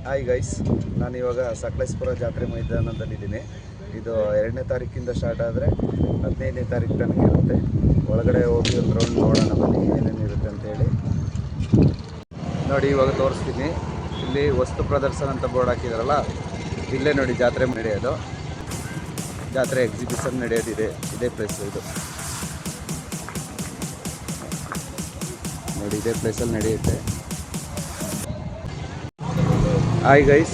Hi guys, ನಾನಿವಾಗ ಸಕಲೇಶಪುರ ಜಾತ್ರೆ ಮೈದಾನದಲ್ಲಿದ್ದೀನಿ. ಇದು 2ನೇ ತಾರೀಕಿಂದ ಸ್ಟಾರ್ಟ್ ಆದರೆ 15ನೇ ತಾರೀಕು ತನಕ ಇರುತ್ತೆ. ಒಳಗಡೆ ಹೋಗಿ ಒಂದು ರೌಂಡ್ ನೋಡೋಣ ಬನ್ನಿ ಏನೇನಿರುತ್ತೆ ಅಂತೇಳಿ. ನೋಡಿ, ಇವಾಗ ತೋರಿಸ್ತೀನಿ. ಇಲ್ಲಿ ವಸ್ತು ಪ್ರದರ್ಶನ ಅಂತ ಬೋರ್ಡ್ ಹಾಕಿದಾರಲ್ಲ, ಇಲ್ಲೇ ನೋಡಿ ಜಾತ್ರೆ ನಡೆಯೋದು. ಜಾತ್ರೆ ಎಕ್ಸಿಬಿಷನ್ ನಡೆಯೋದಿದೆ, ಇದೇ ಪ್ಲೇಸ್ ಇದು ನೋಡಿ, ಇದೇ ಪ್ಲೇಸಲ್ಲಿ ನಡೆಯುತ್ತೆ. ಹಾಯ್ ಗೈಸ್,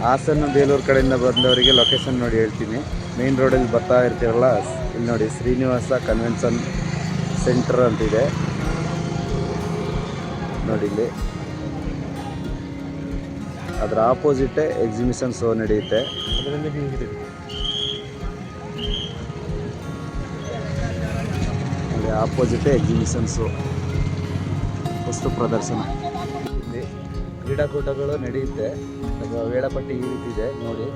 ಹಾಸನ ಬೇಲೂರು ಕಡೆಯಿಂದ ಬಂದವರಿಗೆ ಲೊಕೇಶನ್ ನೋಡಿ ಹೇಳ್ತೀನಿ. ಮೇನ್ ರೋಡಲ್ಲಿ ಬರ್ತಾ ಇರ್ತೀರಲ್ಲ, ಇಲ್ಲಿ ನೋಡಿ ಶ್ರೀನಿವಾಸ ಕನ್ವೆನ್ಷನ್ ಸೆಂಟರ್ ಅಂತಿದೆ ನೋಡಿ. ಇಲ್ಲಿ ಅದರ ಆಪೋಸಿಟೇ ಎಕ್ಸಿಬಿಷನ್ ಶೋ ನಡೆಯುತ್ತೆ. ಅಲ್ಲಿ ಆಪೋಸಿಟೇ ಎಕ್ಸಿಬಿಷನ್ ಶೋ, ವಸ್ತು ಪ್ರದರ್ಶನ. ಇಲ್ಲಿ ಕ್ರೀಡಾಕೂಟಗಳು ನಡೆಯುತ್ತೆ. ವೇಳಾಪಟ್ಟಿ ಈ ರೀತಿ ಇದೆ ನೋಡಿ.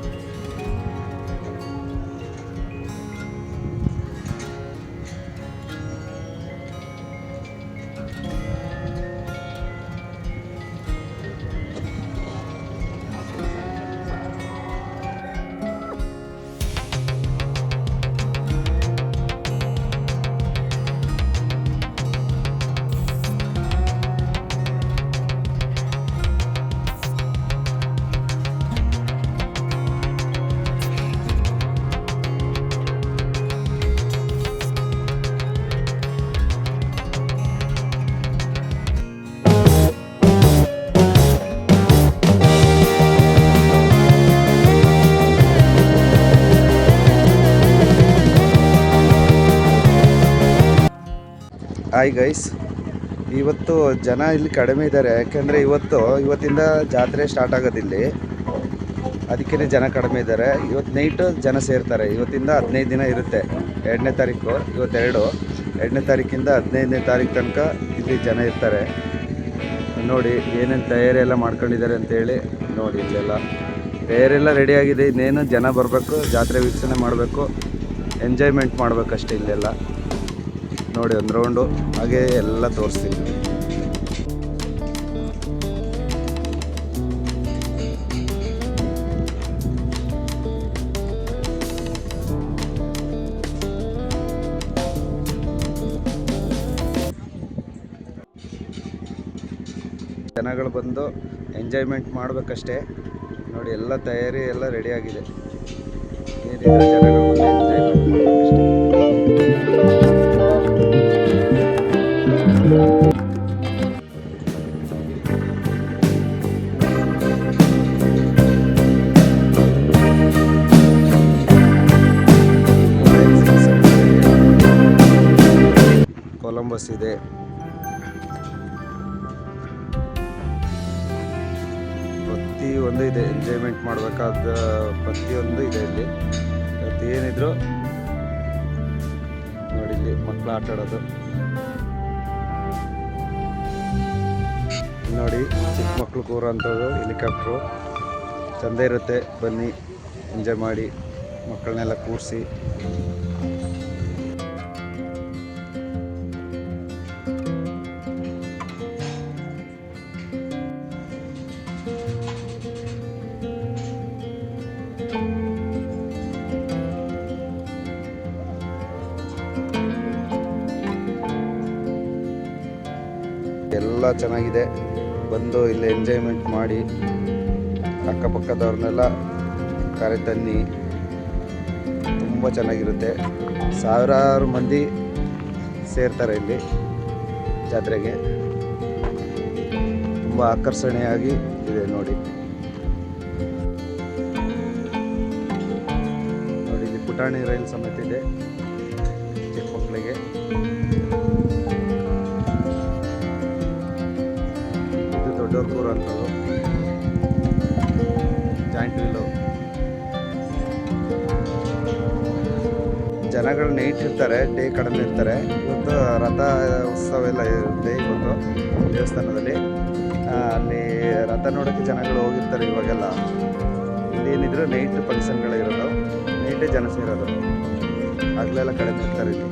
ಹಾಯ್ ಗೈಸ್, ಇವತ್ತು ಜನ ಇಲ್ಲಿ ಕಡಿಮೆ ಇದ್ದಾರೆ. ಯಾಕೆಂದರೆ ಇವತ್ತಿಂದ ಜಾತ್ರೆ ಸ್ಟಾರ್ಟ್ ಆಗೋದಿಲ್ಲಿ, ಅದಕ್ಕೇ ಜನ ಕಡಿಮೆ ಇದ್ದಾರೆ. ಇವತ್ತು ನೈಟು ಜನ ಸೇರ್ತಾರೆ. ಇವತ್ತಿಂದ 15 ದಿನ ಇರುತ್ತೆ. 2ನೇ ತಾರೀಕು, ಇವತ್ತು 2ನೇ ತಾರೀಕಿಂದ 15ನೇ ತಾರೀಕು ತನಕ ಇಲ್ಲಿ ಜನ ಇರ್ತಾರೆ. ನೋಡಿ ಏನೇನು ತಯಾರಿ ಎಲ್ಲ ಮಾಡ್ಕೊಂಡಿದ್ದಾರೆ ಅಂತೇಳಿ ನೋಡಿ. ಇಲ್ಲೆಲ್ಲ ತಯಾರೆಲ್ಲ ರೆಡಿಯಾಗಿದೆ. ಇನ್ನೇನು ಜನ ಬರಬೇಕು, ಜಾತ್ರೆ ವೀಕ್ಷಣೆ ಮಾಡಬೇಕು, ಎಂಜಾಯ್ಮೆಂಟ್ ಮಾಡಬೇಕಷ್ಟೇ. ಇಲ್ಲೆಲ್ಲ ನೋಡಿ ಒಂದು ರೌಂಡು ಹಾಗೆ ಎಲ್ಲ ತೋರಿಸ್ತೀನಿ. ಜನಗಳು ಬಂದು ಎಂಜಾಯ್ಮೆಂಟ್ ಮಾಡಬೇಕಷ್ಟೇ. ನೋಡಿ ಎಲ್ಲ ತಯಾರಿ ಎಲ್ಲ ರೆಡಿಯಾಗಿದೆ. ಏನಿದ್ರೆ ಜನಗಳು ಬಂದು ಎಂಜಾಯ್ಮೆಂಟ್ ಮಾಡಬೇಕಷ್ಟೇ. ಕೊಲಂಬಸ್ ಇದೆ, ಪ್ರತಿಯೊಂದು ಇದೆ. ಎಂಜಾಯ್ಮೆಂಟ್ ಮಾಡಬೇಕಾದ ಪ್ರತಿಯೊಂದು ಇದೆ ಇಲ್ಲಿ. ಏನಿದ್ರು ನೋಡಿ, ಇಲ್ಲಿ ಮಕ್ಕಳು ಆಟ ಆಡೋದು ನೋಡಿ. ಚಿಕ್ಕ ಮಕ್ಕಳು ಕೂರೋಂಥದ್ದು ಹೆಲಿಕಾಪ್ಟ್ರು ಚೆಂದ ಇರುತ್ತೆ. ಬನ್ನಿ ಎಂಜಾಯ್ ಮಾಡಿ, ಮಕ್ಕಳನ್ನೆಲ್ಲ ಕೂರಿಸಿ. ಎಲ್ಲ ಚೆನ್ನಾಗಿದೆ. ಬಂದು ಇಲ್ಲಿ ಎಂಜಾಯ್ಮೆಂಟ್ ಮಾಡಿ, ಅಕ್ಕಪಕ್ಕದವ್ರನ್ನೆಲ್ಲ ಕರೆತನ್ನಿ. ತುಂಬ ಚೆನ್ನಾಗಿರುತ್ತೆ. ಸಾವಿರಾರು ಮಂದಿ ಸೇರ್ತಾರೆ ಇಲ್ಲಿ ಜಾತ್ರೆಗೆ. ತುಂಬ ಆಕರ್ಷಣೀಯವಾಗಿ ಇದೆ ನೋಡಿ. ನೋಡಿ, ಇಲ್ಲಿ ಪುಟಾಣಿ ರೈಲ್ ಸಮೇತ ಇದೆ ಚಿಕ್ಕ ಮಕ್ಕಳಿಗೆ. ದೊಡ್ಡವ್ರು ಕೂರೋಂಥದ್ದು ಜಾಯಿಂಟ್ ವೀಲು. ಜನಗಳು ನೈಟ್ ಇರ್ತಾರೆ, ಡೇ ಕಡಿಮೆ ಇರ್ತಾರೆ. ಇವತ್ತು ರಥ ಉತ್ಸವ ಎಲ್ಲ ಇರುತ್ತೆ ಇವತ್ತು ದೇವಸ್ಥಾನದಲ್ಲಿ. ಅಲ್ಲಿ ರಥ ನೋಡೋಕ್ಕೆ ಜನಗಳು ಹೋಗಿರ್ತಾರೆ ಇವಾಗೆಲ್ಲ. ಇಲ್ಲಿ ಏನಿದ್ರು ನೈಟ್ ಫಂಕ್ಷನ್ಗಳಿರೋದು, ನೈಟೇ ಜನ ಸೇರೋದು. ಹಗಲೆಲ್ಲ ಕಡಿಮೆ ಇರ್ತಾರೆ ಇಲ್ಲಿ.